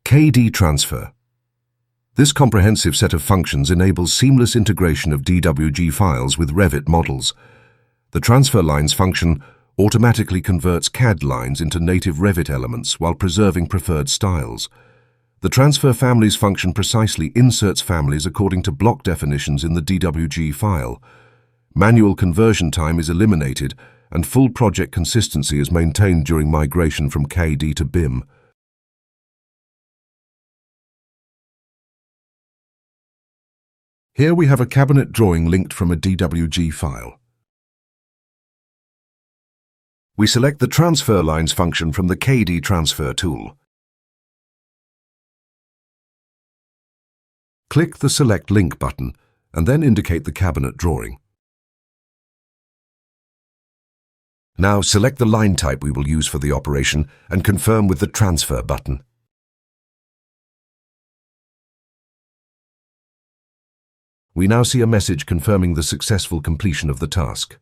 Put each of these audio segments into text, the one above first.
CAD Transfer. This comprehensive set of functions enables seamless integration of DWG files with Revit models. The transfer lines function automatically converts CAD lines into native Revit elements while preserving preferred styles. The transfer families function precisely inserts families according to block definitions in the DWG file. Manual conversion time is eliminated and full project consistency is maintained during migration from CAD to BIM. Here we have a cabinet drawing linked from a DWG file. We select the Transfer Lines function from the CAD Transfer tool. Click the Select Link button and then indicate the cabinet drawing. Now select the line type we will use for the operation and confirm with the Transfer button. We now see a message confirming the successful completion of the task.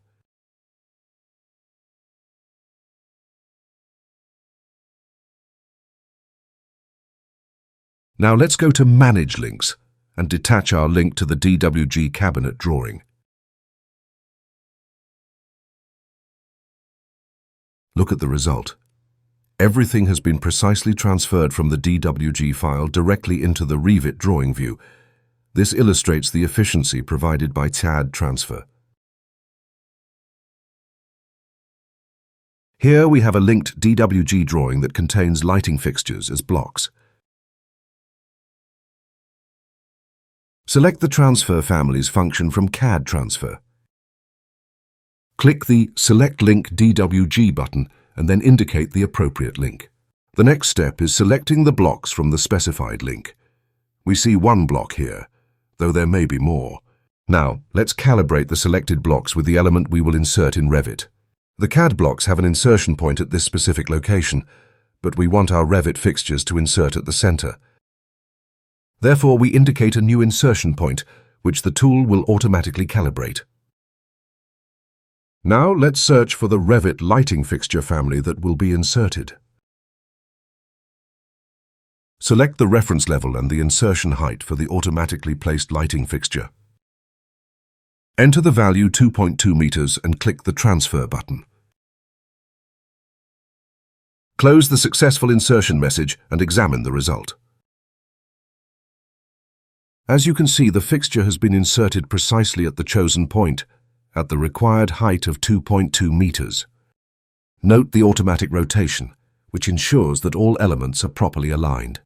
Now let's go to Manage Links and detach our link to the DWG cabinet drawing. Look at the result. Everything has been precisely transferred from the DWG file directly into the Revit drawing view. This illustrates the efficiency provided by CAD Transfer. Here we have a linked DWG drawing that contains lighting fixtures as blocks. Select the Transfer Families function from CAD Transfer. Click the Select Link DWG button and then indicate the appropriate link. The next step is selecting the blocks from the specified link. We see one block here, though there may be more. Now, let's calibrate the selected blocks with the element we will insert in Revit. The CAD blocks have an insertion point at this specific location, but we want our Revit fixtures to insert at the center. Therefore, we indicate a new insertion point, which the tool will automatically calibrate. Now, let's search for the Revit lighting fixture family that will be inserted. Select the reference level and the insertion height for the automatically placed lighting fixture. Enter the value 2.2 meters and click the Transfer button. Close the successful insertion message and examine the result. As you can see, the fixture has been inserted precisely at the chosen point, at the required height of 2.2 meters. Note the automatic rotation, which ensures that all elements are properly aligned.